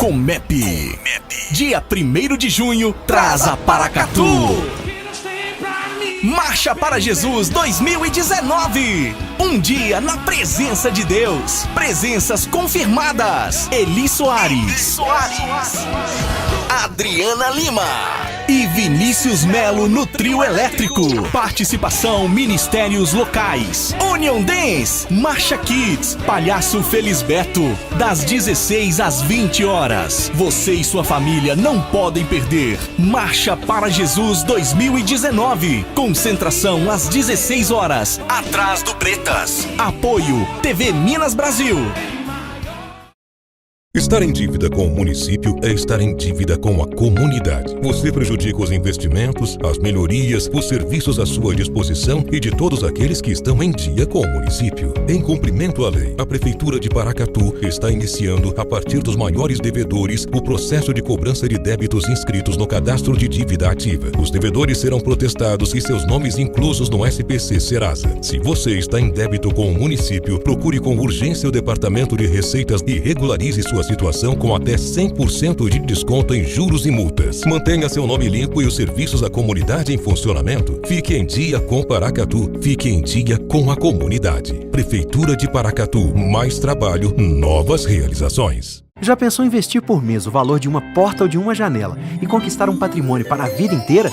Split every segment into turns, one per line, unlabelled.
Comep. Dia 1º de junho, traz a Paracatu. Marcha para Jesus 2019. Um dia na presença de Deus. Presenças confirmadas: Eli Soares, Adriana Lima e Vinícius Melo no trio elétrico. Participação: ministérios locais, Union Dance, Marcha Kids, Palhaço Felisberto, das 16 às 20 horas. Você e sua família não podem perder. Marcha para Jesus 2019. Concentração às 16 horas, atrás do Pretas. Apoio: TV Minas Brasil.
Estar em dívida com o município é estar em dívida com a comunidade. Você prejudica os investimentos, as melhorias, os serviços à sua disposição e de todos aqueles que estão em dia com o município. Em cumprimento à lei, a Prefeitura de Paracatu está iniciando, a partir dos maiores devedores, o processo de cobrança de débitos inscritos no Cadastro de Dívida Ativa. Os devedores serão protestados e seus nomes inclusos no SPC Serasa. Se você está em débito com o município, procure com urgência o Departamento de Receitas e regularize sua situação com até 100% de desconto em juros e multas. Mantenha seu nome limpo e os serviços à comunidade em funcionamento. Fique em dia com Paracatu. Fique em dia com a comunidade. Prefeitura de Paracatu. Mais trabalho, novas realizações.
Já pensou em investir por mês o valor de uma porta ou de uma janela e conquistar um patrimônio para a vida inteira?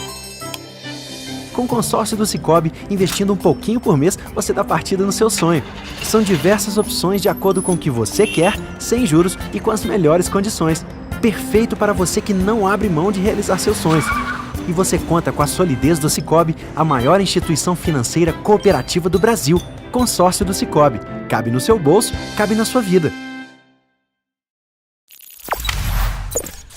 Com o consórcio do Sicoob, investindo um pouquinho por mês, você dá partida no seu sonho. São diversas opções de acordo com o que você quer, sem juros e com as melhores condições. Perfeito para você que não abre mão de realizar seus sonhos. E você conta com a solidez do Sicoob, a maior instituição financeira cooperativa do Brasil. Consórcio do Sicoob. Cabe no seu bolso, cabe na sua vida.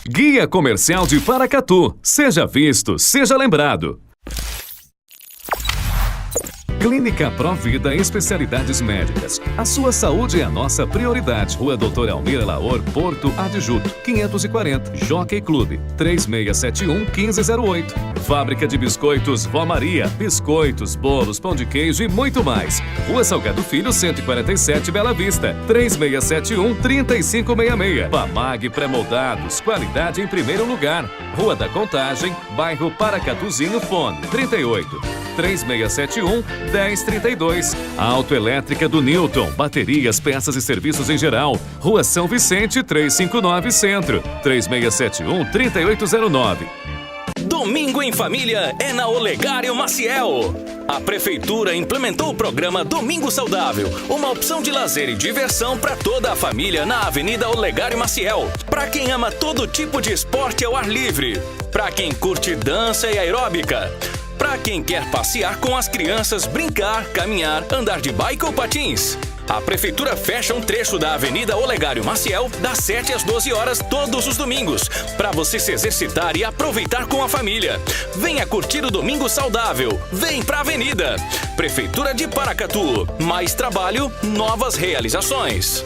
Guia Comercial de Paracatu. Seja visto, seja lembrado. Clínica Provida Especialidades Médicas. A sua saúde é a nossa prioridade. Rua Doutor Almir Laor, Porto Adjuto, 540. Jockey Clube, 3671-1508. Fábrica de Biscoitos Vó Maria. Biscoitos, bolos, pão de queijo e muito mais. Rua Salgado Filho, 147, Bela Vista, 3671-3566. Pamag Pré-moldados. Qualidade em primeiro lugar. Rua da Contagem, bairro Paracatuzinho, fone 38-3671-1032. Autoelétrica do Newton. Baterias, peças e serviços em geral. Rua São Vicente, 359 Centro, 3671-3809.
Domingo em Família é na Olegário Maciel. A Prefeitura implementou o programa Domingo Saudável, uma opção de lazer e diversão para toda a família na Avenida Olegário Maciel. Para quem ama todo tipo de esporte ao ar livre, para quem curte dança e aeróbica, para quem quer passear com as crianças, brincar, caminhar, andar de bike ou patins. A Prefeitura fecha um trecho da Avenida Olegário Maciel das 7 às 12 horas todos os domingos, para você se exercitar e aproveitar com a família. Venha curtir o Domingo Saudável. Vem pra Avenida. Prefeitura de Paracatu. Mais trabalho, novas realizações.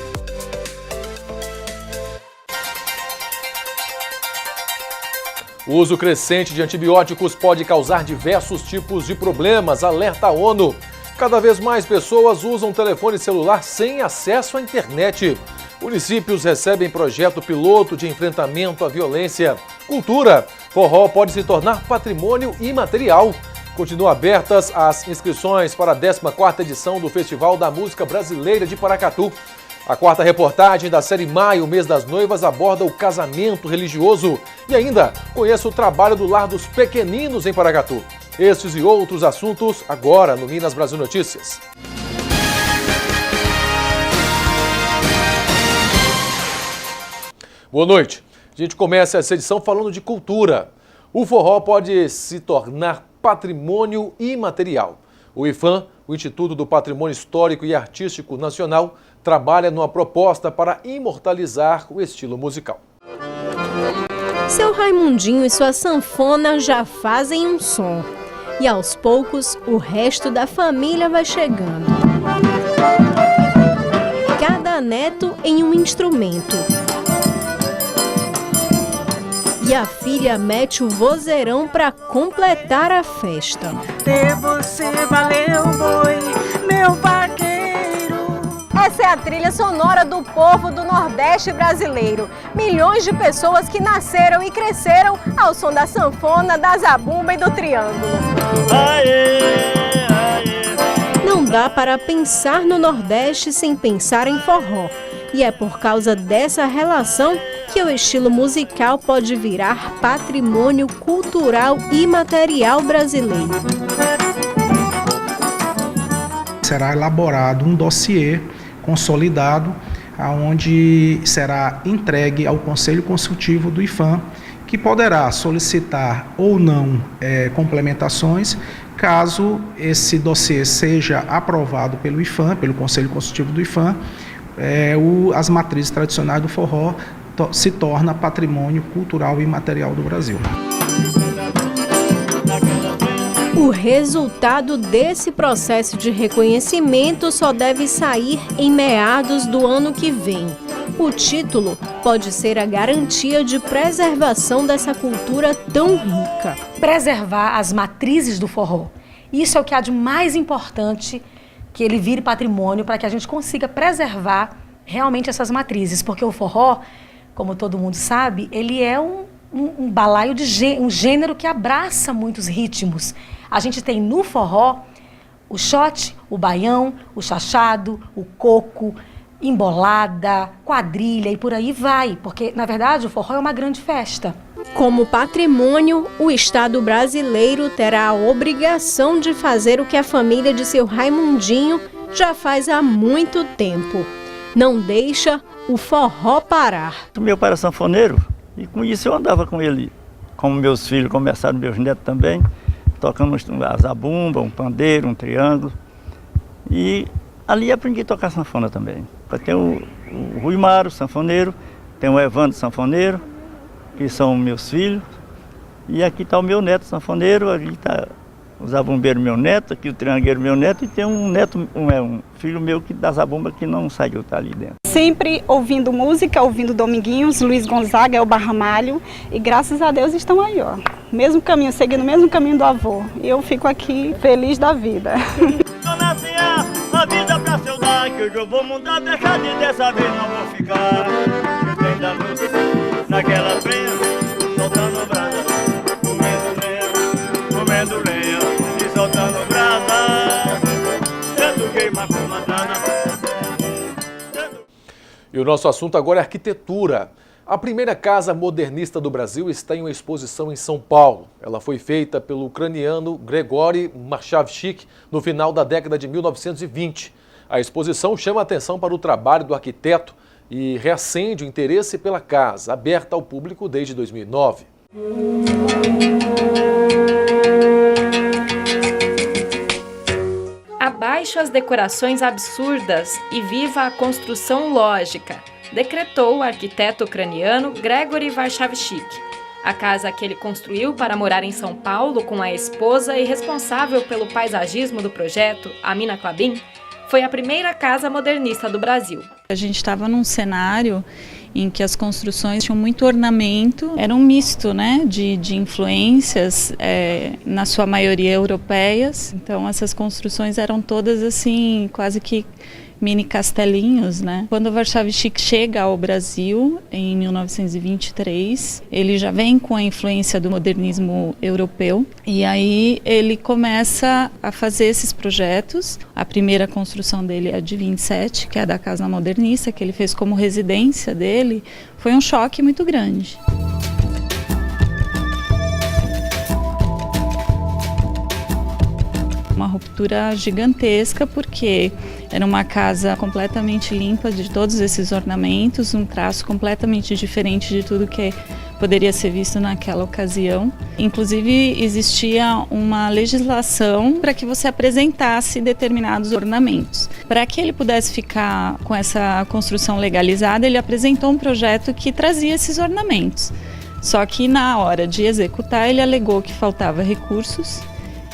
O uso crescente de antibióticos pode causar diversos tipos de problemas, alerta a ONU. Cada vez mais pessoas usam telefone celular sem acesso à internet. Municípios recebem projeto piloto de enfrentamento à violência. Cultura. Forró pode se tornar patrimônio imaterial. Continuam abertas as inscrições para a 14ª edição do Festival da Música Brasileira de Paracatu. A 4ª reportagem da série Maio, Mês das Noivas, aborda o casamento religioso. E ainda, conheça o trabalho do Lar dos Pequeninos em Paracatu. Estes e outros assuntos agora no Minas Brasil Notícias. Boa noite. A gente começa essa edição falando de cultura. O forró pode se tornar patrimônio imaterial. O IPHAN, o Instituto do Patrimônio Histórico e Artístico Nacional, trabalha numa proposta para imortalizar o estilo musical.
Seu Raimundinho e sua sanfona já fazem um som. E aos poucos, o resto da família vai chegando. Cada neto em um instrumento. E a filha mete o vozeirão para completar a festa.
De você valeu, boi, meu vaqueiro.
Essa
é a trilha sonora do povo do Nordeste brasileiro. Milhões de pessoas que nasceram e cresceram ao som da sanfona, da zabumba e do triângulo. Não dá para pensar no Nordeste sem pensar em forró. E é por causa dessa relação que o estilo musical pode virar patrimônio cultural imaterial brasileiro.
Será elaborado um dossiê consolidado, onde será entregue ao Conselho Consultivo do IFAM, que poderá solicitar ou não complementações, caso esse dossiê seja aprovado pelo IFAM, pelo Conselho Consultivo do IFAM, as matrizes tradicionais do forró se torna patrimônio cultural e imaterial do Brasil.
O resultado desse processo de reconhecimento só deve sair em meados do ano que vem. O título pode ser a garantia de preservação dessa cultura tão rica.
Preservar as matrizes do forró. Isso é o que há de mais importante, que ele vire patrimônio, para que a gente consiga preservar realmente essas matrizes. Porque o forró, como todo mundo sabe, ele é um balaio um gênero que abraça muitos ritmos. A gente tem no forró o shot, o baião, o chachado, o coco, embolada, quadrilha e por aí vai. Porque, na verdade, o forró é uma grande festa.
Como patrimônio, o Estado brasileiro terá a obrigação de fazer o que a família de seu Raimundinho já faz há muito tempo. Não deixa o forró parar.
Meu pai era sanfoneiro e com isso eu andava com ele. Como meus filhos começaram, meus netos também, tocando a zabumba, um pandeiro, um triângulo. E ali aprendi a tocar sanfona também. Tem o Rui Maro, sanfoneiro, tem o Evandro, sanfoneiro, que são meus filhos. E aqui está o meu neto sanfoneiro, ali está o zabumbeiro meu neto, aqui o triangueiro meu neto, e tem um neto, um filho meu que da zabumba que não saiu, está ali dentro.
Sempre ouvindo música, ouvindo Dominguinhos, Luiz Gonzaga, Elba Ramalho, e graças a Deus estão aí, ó. Mesmo caminho, seguindo o mesmo caminho do avô. E eu fico aqui feliz da vida.
Avisa pra seu dar que hoje eu vou mudar, deixa de dessa vez não vou ficar. Eu tenho da luz naquela penha, soltando brasa, comendo lenha e soltando brasa, tendo queima comandada.
E o nosso assunto agora é arquitetura. A primeira casa modernista do Brasil está em uma exposição em São Paulo. Ela foi feita pelo ucraniano Gregory Marchavchik no final da década de 1920. A exposição chama a atenção para o trabalho do arquiteto e reacende o interesse pela casa, aberta ao público desde 2009.
Abaixo as decorações absurdas e viva a construção lógica, decretou o arquiteto ucraniano Gregory Marchavchik. A casa que ele construiu para morar em São Paulo com a esposa e responsável pelo paisagismo do projeto, Amina Klabin, foi a primeira casa modernista do Brasil.
A gente estava num cenário em que as construções tinham muito ornamento, era um misto, né, de influências, na sua maioria europeias. Então essas construções eram todas assim, quase que mini castelinhos, né? Quando o Marchavchik chega ao Brasil, em 1923, ele já vem com a influência do modernismo europeu e aí ele começa a fazer esses projetos. A primeira construção dele é a de 27, que é a da Casa Modernista, que ele fez como residência dele. Foi um choque muito grande. Uma ruptura gigantesca, porque era uma casa completamente limpa de todos esses ornamentos, um traço completamente diferente de tudo que poderia ser visto naquela ocasião. Inclusive, existia uma legislação para que você apresentasse determinados ornamentos. Para que ele pudesse ficar com essa construção legalizada, ele apresentou um projeto que trazia esses ornamentos. Só que na hora de executar, ele alegou que faltava recursos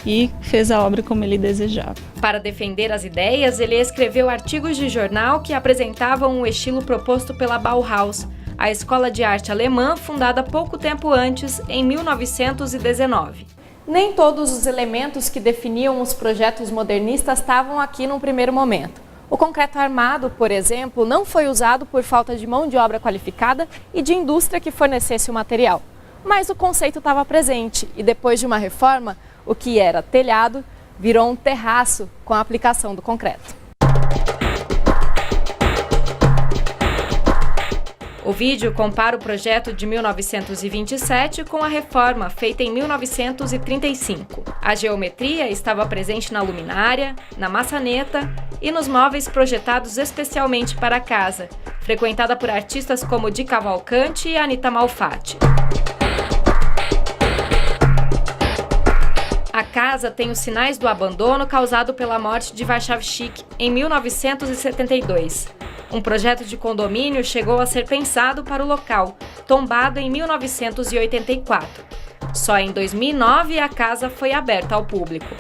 e fez a obra como ele desejava.
Para defender as ideias, ele escreveu artigos de jornal que apresentavam o estilo proposto pela Bauhaus, a escola de arte alemã fundada pouco tempo antes, em 1919. Nem todos os elementos que definiam os projetos modernistas estavam aqui no primeiro momento. O concreto armado, por exemplo, não foi usado por falta de mão de obra qualificada e de indústria que fornecesse o material. Mas o conceito estava presente e depois de uma reforma, o que era telhado virou um terraço com a aplicação do concreto. O vídeo compara o projeto de 1927 com a reforma feita em 1935. A geometria estava presente na luminária, na maçaneta e nos móveis projetados especialmente para a casa, frequentada por artistas como Di Cavalcanti e Anita Malfatti. A casa tem os sinais do abandono causado pela morte de Warszawski em 1972. Um projeto de condomínio chegou a ser pensado para o local, tombado em 1984. Só em 2009 a casa foi aberta ao público.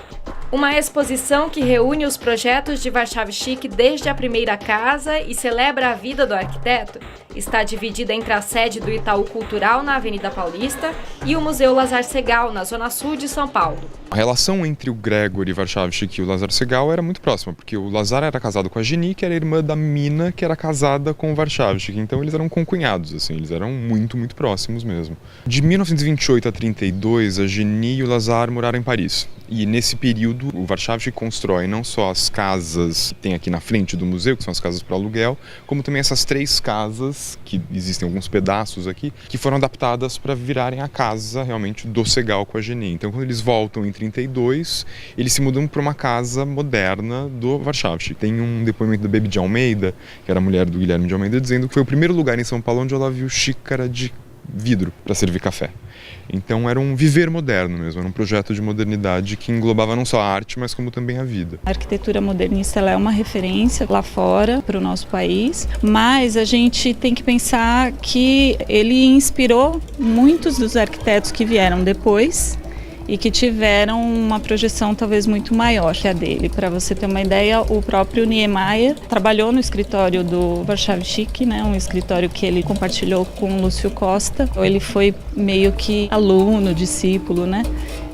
Uma exposição que reúne os projetos de Warszawski desde a primeira casa e celebra a vida do arquiteto está dividida entre a sede do Itaú Cultural na Avenida Paulista e o Museu Lazar Segal, na Zona Sul de São Paulo.
A relação entre o Gregory Warszawski e o Lazar Segal era muito próxima, porque o Lazar era casado com a Geni, que era irmã da Mina, que era casada com o Warszawski. Então eles eram concunhados, assim, eles eram muito, muito próximos mesmo. De 1928 a 32, a Geni e o Lazar moraram em Paris. E nesse período, o Warszawski constrói não só as casas que tem aqui na frente do museu, que são as casas para aluguel, como também essas 3 casas, que existem alguns pedaços aqui, que foram adaptadas para virarem a casa realmente do Segal com a Geni. Então quando eles voltam em 32, eles se mudam para uma casa moderna do Warszawski. Tem um depoimento da Baby de Almeida, que era a mulher do Guilherme de Almeida, dizendo que foi o primeiro lugar em São Paulo onde ela viu xícara de vidro para servir café. Então era um viver moderno mesmo, era um projeto de modernidade que englobava não só a arte, mas como também a vida.
A arquitetura modernista ela é uma referência lá fora para o nosso país, mas a gente tem que pensar que ele inspirou muitos dos arquitetos que vieram depois e que tiveram uma projeção talvez muito maior que a dele. Para você ter uma ideia, o próprio Niemeyer trabalhou no escritório do Warszawski, né, um escritório que ele compartilhou com o Lúcio Costa. Ele foi meio que aluno, discípulo, né?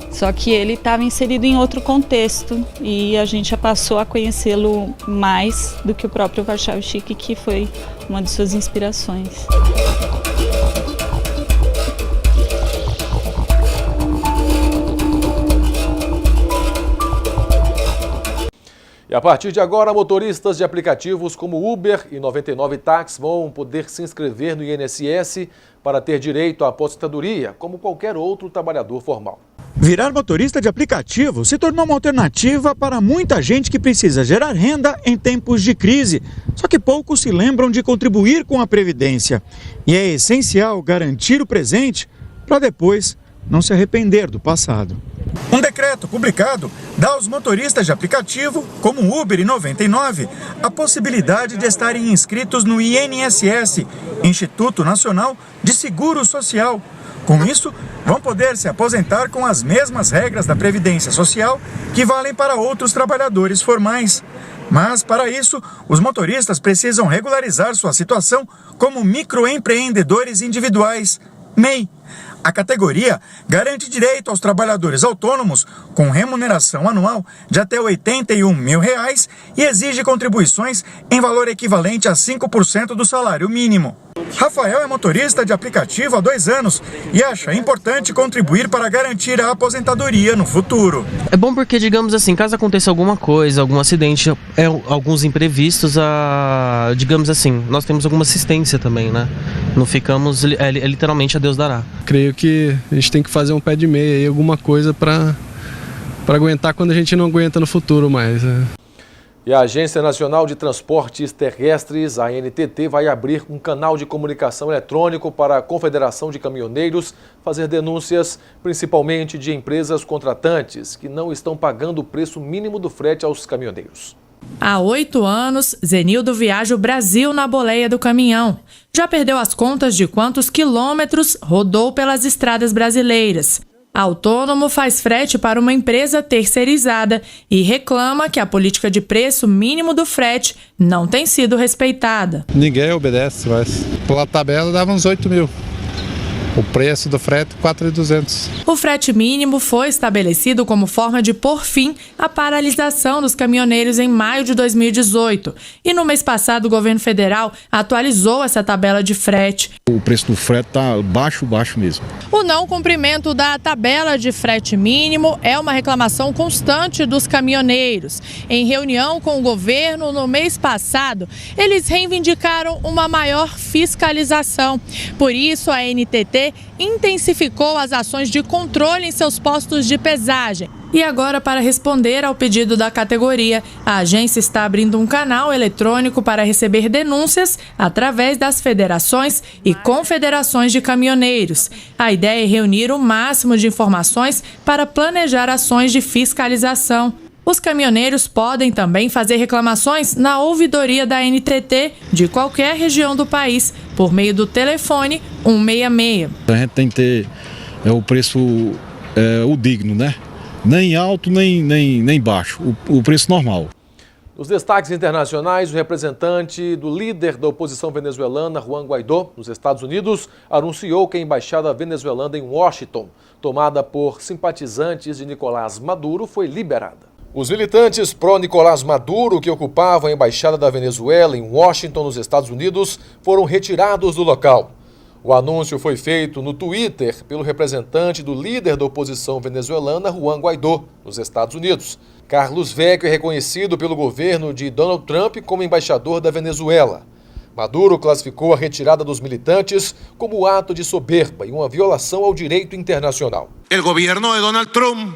Só que ele estava inserido em outro contexto e a gente já passou a conhecê-lo mais do que o próprio Warszawski, que foi uma de suas inspirações.
E a partir de agora, motoristas de aplicativos como Uber e 99 Táxi vão poder se inscrever no INSS para ter direito à aposentadoria, como qualquer outro trabalhador formal.
Virar motorista de aplicativo se tornou uma alternativa para muita gente que precisa gerar renda em tempos de crise. Só que poucos se lembram de contribuir com a Previdência. E é essencial garantir o presente para depois não se arrepender do passado. Um decreto publicado dá aos motoristas de aplicativo, como Uber e 99, a possibilidade de estarem inscritos no INSS, Instituto Nacional de Seguro Social. Com isso, vão poder se aposentar com as mesmas regras da Previdência Social que valem para outros trabalhadores formais. Mas, para isso, os motoristas precisam regularizar sua situação como microempreendedores individuais, MEI. A categoria garante direito aos trabalhadores autônomos com remuneração anual de até R$ 81 mil e exige contribuições em valor equivalente a 5% do salário mínimo. Rafael é motorista de aplicativo há 2 anos e acha importante contribuir para garantir a aposentadoria no futuro.
É bom porque, digamos assim, caso aconteça alguma coisa, algum acidente, alguns imprevistos, digamos assim, nós temos alguma assistência também, né? Não ficamos, literalmente, a Deus dará.
Creio que a gente tem que fazer um pé de meia aí, alguma coisa para aguentar quando a gente não aguenta no futuro mais, né?
E a Agência Nacional de Transportes Terrestres, a ANTT, vai abrir um canal de comunicação eletrônico para a Confederação de Caminhoneiros fazer denúncias, principalmente de empresas contratantes que não estão pagando o preço mínimo do frete aos caminhoneiros.
Há 8 anos, Zenildo viaja o Brasil na boleia do caminhão. Já perdeu as contas de quantos quilômetros rodou pelas estradas brasileiras. Autônomo faz frete para uma empresa terceirizada e reclama que a política de preço mínimo do frete não tem sido respeitada.
Ninguém obedece, mas pela tabela dava uns 8 mil. O preço do frete, 4.200.
O frete mínimo foi estabelecido como forma de pôr fim à paralisação dos caminhoneiros em maio de 2018. E no mês passado, o governo federal atualizou essa tabela de frete.
O preço do frete está baixo mesmo.
O não cumprimento da tabela de frete mínimo é uma reclamação constante dos caminhoneiros. Em reunião com o governo no mês passado, eles reivindicaram uma maior fiscalização. Por isso, a NTT intensificou as ações de controle em seus postos de pesagem. E agora, para responder ao pedido da categoria, a agência está abrindo um canal eletrônico para receber denúncias através das federações e confederações de caminhoneiros. A ideia é reunir o máximo de informações para planejar ações de fiscalização. Os caminhoneiros podem também fazer reclamações na ouvidoria da NTT de qualquer região do país, por meio do telefone 166.
A gente tem que ter o preço o digno, né? Nem alto, nem baixo, o preço normal.
Nos destaques internacionais, o representante do líder da oposição venezuelana, Juan Guaidó, nos Estados Unidos, anunciou que a embaixada venezuelana em Washington, tomada por simpatizantes de Nicolás Maduro, foi liberada. Os militantes pró-Nicolás Maduro, que ocupavam a embaixada da Venezuela em Washington, nos Estados Unidos, foram retirados do local. O anúncio foi feito no Twitter pelo representante do líder da oposição venezuelana, Juan Guaidó, nos Estados Unidos. Carlos Vecchio é reconhecido pelo governo de Donald Trump como embaixador da Venezuela. Maduro classificou a retirada dos militantes como ato de soberba e uma violação ao direito internacional.
O governo de Donald Trump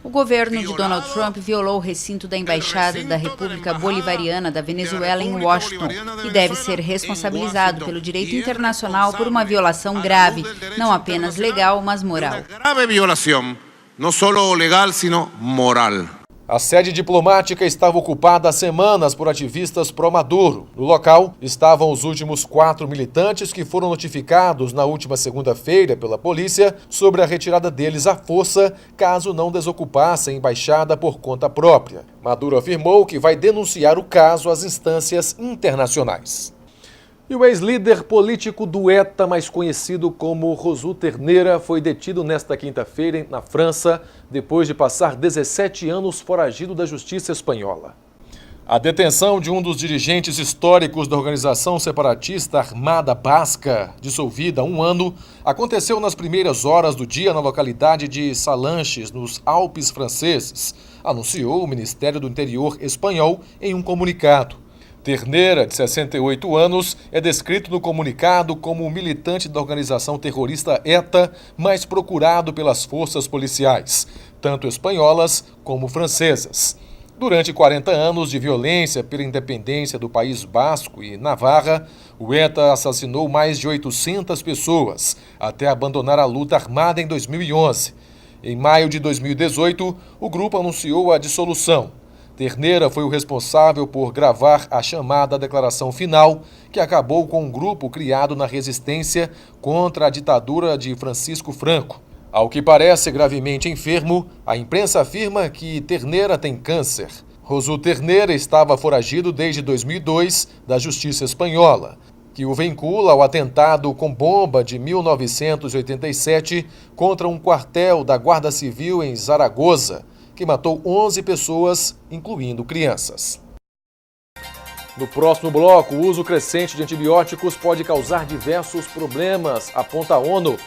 O governo de Donald Trump violou o recinto da Embaixada da República Bolivariana da Venezuela em Washington e deve ser responsabilizado pelo direito internacional por uma violação grave, não apenas legal, mas moral. Grave violação, não só legal, sino moral.
A sede diplomática estava ocupada há semanas por ativistas pró-Maduro. No local estavam os últimos 4 militantes que foram notificados na última segunda-feira pela polícia sobre a retirada deles à força, caso não desocupassem a embaixada por conta própria. Maduro afirmou que vai denunciar o caso às instâncias internacionais. E o ex-líder político do ETA, mais conhecido como Josu Ternera, foi detido nesta quinta-feira na França, depois de passar 17 anos foragido da justiça espanhola. A detenção de um dos dirigentes históricos da organização separatista Armada Basca, dissolvida há 1 ano, aconteceu nas primeiras horas do dia na localidade de Salanches, nos Alpes franceses, anunciou o Ministério do Interior espanhol em um comunicado. Ternera, de 68 anos, é descrito no comunicado como o militante da organização terrorista ETA mais procurado pelas forças policiais, tanto espanholas como francesas. Durante 40 anos de violência pela independência do País Basco e Navarra, o ETA assassinou mais de 800 pessoas, até abandonar a luta armada em 2011. Em maio de 2018, o grupo anunciou a dissolução. Ternera foi o responsável por gravar a chamada Declaração Final, que acabou com um grupo criado na resistência contra a ditadura de Francisco Franco. Ao que parece gravemente enfermo, a imprensa afirma que Ternera tem câncer. Josu Ternera estava foragido desde 2002 da justiça espanhola, que o vincula ao atentado com bomba de 1987 contra um quartel da Guarda Civil em Zaragoza, que matou 11 pessoas, incluindo crianças. No próximo bloco, o uso crescente de antibióticos pode causar diversos problemas, aponta a ONU.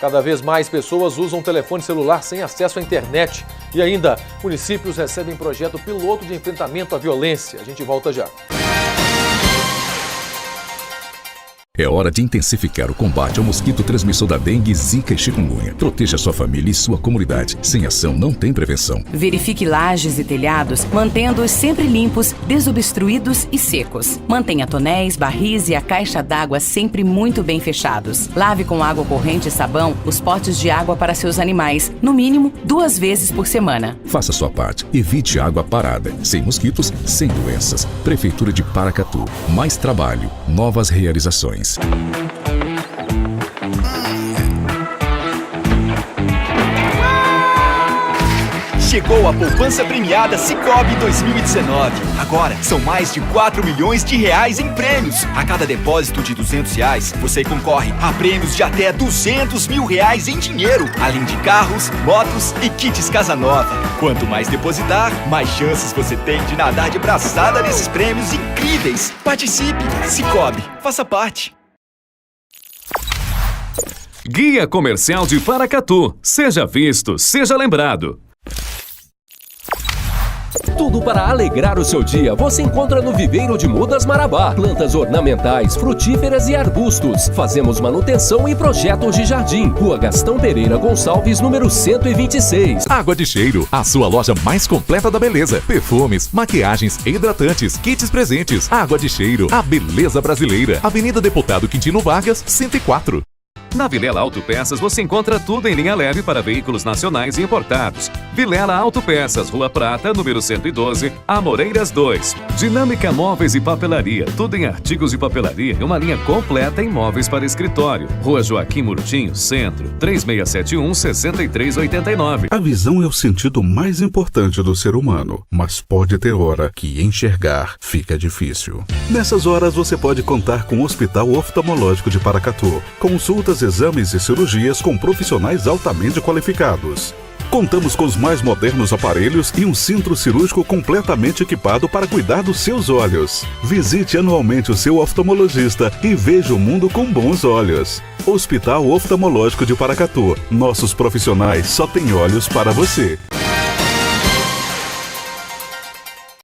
Cada vez mais pessoas usam telefone celular sem acesso à internet. E ainda, municípios recebem projeto piloto de enfrentamento à violência. A gente volta já.
É hora de intensificar o combate ao mosquito transmissor da dengue, zika e chikungunya. Proteja sua família e sua comunidade. Sem ação não tem prevenção.
Verifique lajes e telhados, mantendo-os sempre limpos, desobstruídos e secos. Mantenha tonéis, barris e a caixa d'água sempre muito bem fechados. Lave com água corrente e sabão os potes de água para seus animais, no mínimo 2 vezes por semana.
Faça sua parte. Evite água parada. Sem mosquitos, sem doenças. Prefeitura de Paracatu. Mais trabalho. Novas realizações.
Chegou a poupança premiada Sicoob 2019. Agora, são mais de 4 milhões de reais em prêmios. A cada depósito de R$200, você concorre a prêmios de até R$200 mil em dinheiro, além de carros, motos e kits Casa Nova. Quanto mais depositar, mais chances você tem de nadar de braçada nesses prêmios incríveis. Participe! Sicoob, faça parte.
Guia Comercial de Paracatu. Seja visto, seja lembrado.
Tudo para alegrar o seu dia você encontra no Viveiro de Mudas Marabá. Plantas ornamentais, frutíferas e arbustos. Fazemos manutenção e projetos de jardim. Rua Gastão Pereira Gonçalves, número 126.
Água de Cheiro, a sua loja mais completa da beleza. Perfumes, maquiagens, hidratantes, kits presentes. Água de Cheiro, a beleza brasileira. Avenida Deputado Quintino Vargas, 104.
Na Vilela Autopeças você encontra tudo em linha leve para veículos nacionais e importados. Vilela Autopeças, Rua Prata, número 112, Amoreiras 2. Dinâmica Móveis e Papelaria, tudo em artigos de papelaria e uma linha completa em móveis para escritório. Rua Joaquim Murtinho, Centro, 3671-6389.
A visão é o sentido mais importante do ser humano, mas pode ter hora que enxergar fica difícil. Nessas horas você pode contar com o Hospital Oftalmológico de Paracatu. Consultas, exames e cirurgias com profissionais altamente qualificados. Contamos com os mais modernos aparelhos e um centro cirúrgico completamente equipado para cuidar dos seus olhos. Visite anualmente o seu oftalmologista e veja o mundo com bons olhos. Hospital Oftalmológico de Paracatu. Nossos profissionais só têm olhos para você.